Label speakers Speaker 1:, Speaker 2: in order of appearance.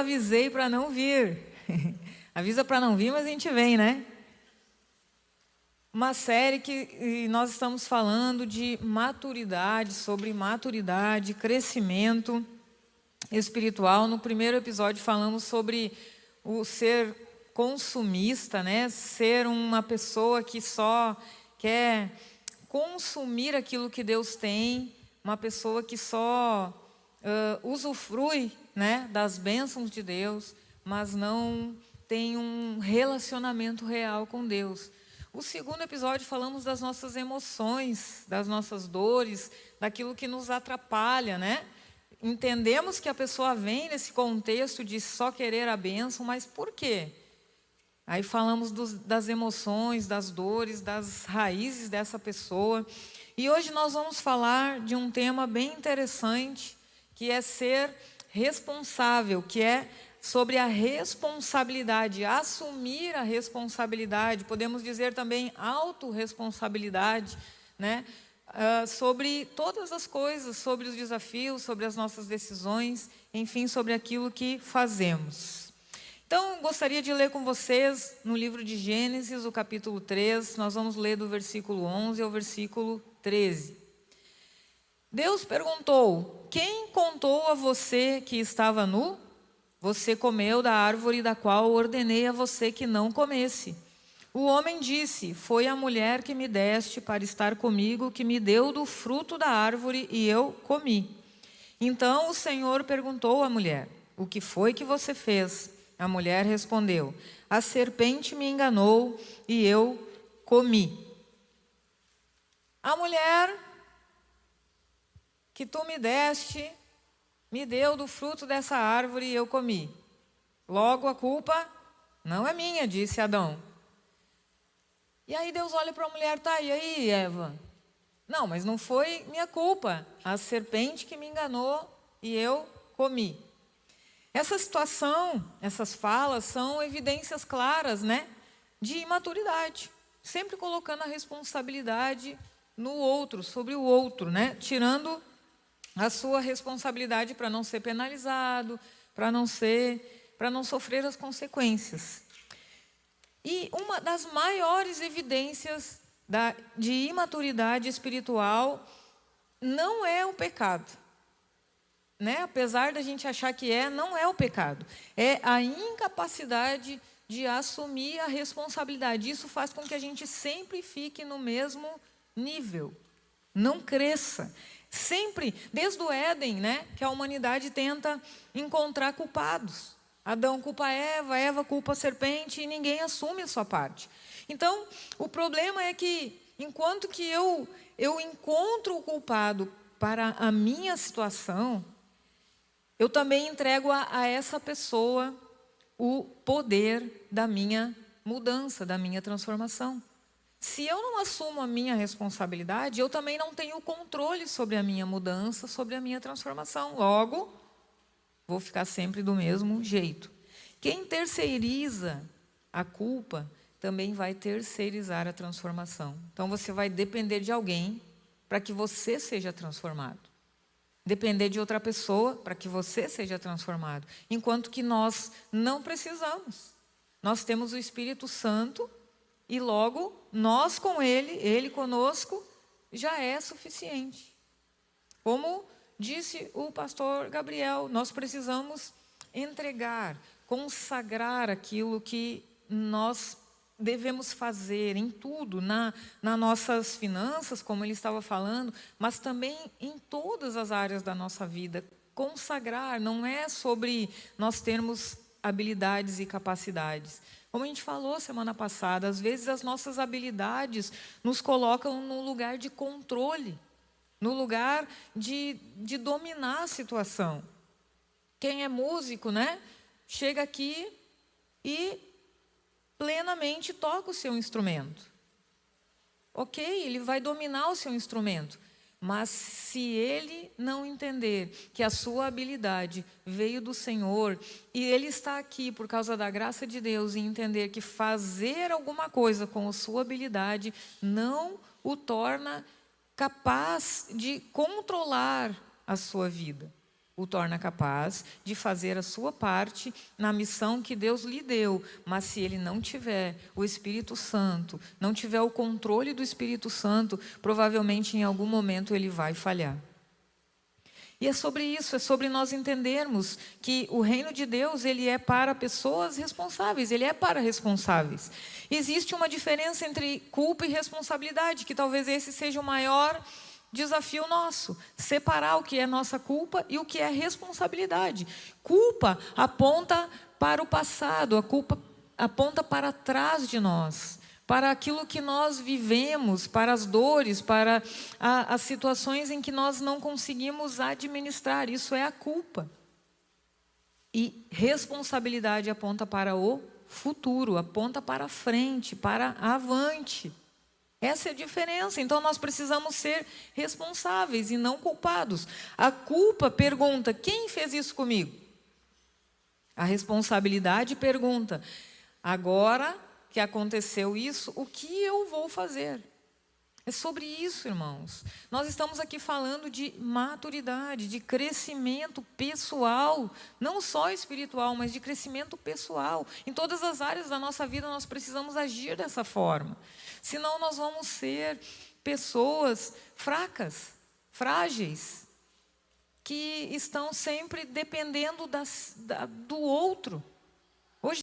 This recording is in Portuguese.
Speaker 1: Avisei para não vir. Avisa para não vir, mas a gente vem, né? Uma série que nós estamos falando de maturidade, sobre maturidade, crescimento espiritual. No primeiro episódio falamos sobre o ser consumista, né? Ser uma pessoa que só quer consumir aquilo que Deus tem, uma pessoa que só usufrui, né, das bênçãos de Deus, mas não tem um relacionamento real com Deus. O segundo episódio falamos das nossas emoções, das nossas dores, daquilo que nos atrapalha, né? Entendemos que a pessoa vem nesse contexto de só querer a bênção, mas por quê? Aí falamos das emoções, das dores, das raízes dessa pessoa. E hoje nós vamos falar de um tema bem interessante, que é ser responsável, que é sobre a responsabilidade, assumir a responsabilidade, podemos dizer também autorresponsabilidade, né? Sobre todas as coisas, sobre os desafios, sobre as nossas decisões, enfim, sobre aquilo que fazemos. Então, gostaria de ler com vocês no livro de Gênesis, o capítulo 3, nós vamos ler do versículo 11 ao versículo 13. Deus perguntou: quem contou a você que estava nu? Você comeu da árvore da qual ordenei a você que não comesse. O homem disse: foi a mulher que me deste para estar comigo, que me deu do fruto da árvore e eu comi. Então o Senhor perguntou à mulher: o que foi que você fez? A mulher respondeu: a serpente me enganou e eu comi. A mulher que tu me deste, me deu do fruto dessa árvore e eu comi. Logo a culpa não é minha, disse Adão. E aí Deus olha para a mulher: tá, e aí, Eva? Não, mas não foi minha culpa. A serpente que me enganou e eu comi. Essa situação, essas falas são evidências claras, né, de imaturidade. Sempre colocando a responsabilidade no outro, sobre o outro, né, tirando a sua responsabilidade para não ser penalizado, para não sofrer as consequências. E uma das maiores evidências de imaturidade espiritual não é o pecado, né? Apesar da gente achar que não é o pecado, é a incapacidade de assumir a responsabilidade. Isso faz com que a gente sempre fique no mesmo nível, não cresça. Sempre, desde o Éden, né, que a humanidade tenta encontrar culpados. Adão culpa Eva, Eva culpa a serpente e ninguém assume a sua parte. Então, o problema é que, enquanto que eu encontro o culpado para a minha situação, eu também entrego a essa pessoa o poder da minha mudança, da minha transformação. Se eu não assumo a minha responsabilidade, eu também não tenho controle sobre a minha mudança, sobre a minha transformação. Logo, vou ficar sempre do mesmo jeito. Quem terceiriza a culpa, também vai terceirizar a transformação. Então, você vai depender de alguém para que você seja transformado. Depender de outra pessoa para que você seja transformado. Enquanto que nós não precisamos. Nós temos o Espírito Santo e logo nós com Ele, Ele conosco, já é suficiente. Como disse o pastor Gabriel, nós precisamos entregar, consagrar aquilo que nós devemos fazer em tudo, nas nossas finanças, como ele estava falando, mas também em todas as áreas da nossa vida. Consagrar não é sobre nós termos habilidades e capacidades. Como a gente falou semana passada, às vezes as nossas habilidades nos colocam num lugar de controle, no lugar de dominar a situação. Quem é músico, né, chega aqui e plenamente toca o seu instrumento. Ok, ele vai dominar o seu instrumento. Mas se ele não entender que a sua habilidade veio do Senhor e ele está aqui por causa da graça de Deus e entender que fazer alguma coisa com a sua habilidade não o torna capaz de controlar a sua vida. o torna capaz de fazer a sua parte na missão que Deus lhe deu. Mas se ele não tiver o Espírito Santo, não tiver o controle do Espírito Santo, provavelmente em algum momento ele vai falhar. E é sobre isso, é sobre nós entendermos que o reino de Deus, ele é para pessoas responsáveis, ele é para responsáveis. Existe uma diferença entre culpa e responsabilidade, que talvez esse seja o maior desafio nosso, separar o que é nossa culpa e o que é responsabilidade. Culpa aponta para o passado, a culpa aponta para trás de nós, para aquilo que nós vivemos, para as dores, para as situações em que nós não conseguimos administrar. Isso é a culpa. E responsabilidade aponta para o futuro, aponta para frente, para avante. Essa é a diferença. Então, nós precisamos ser responsáveis e não culpados. A culpa pergunta: quem fez isso comigo? A responsabilidade pergunta: agora que aconteceu isso, o que eu vou fazer? É sobre isso, irmãos. Nós estamos aqui falando de maturidade, de crescimento pessoal, não só espiritual, mas de crescimento pessoal. Em todas as áreas da nossa vida nós precisamos agir dessa forma. Senão nós vamos ser pessoas fracas, frágeis, que estão sempre dependendo do outro.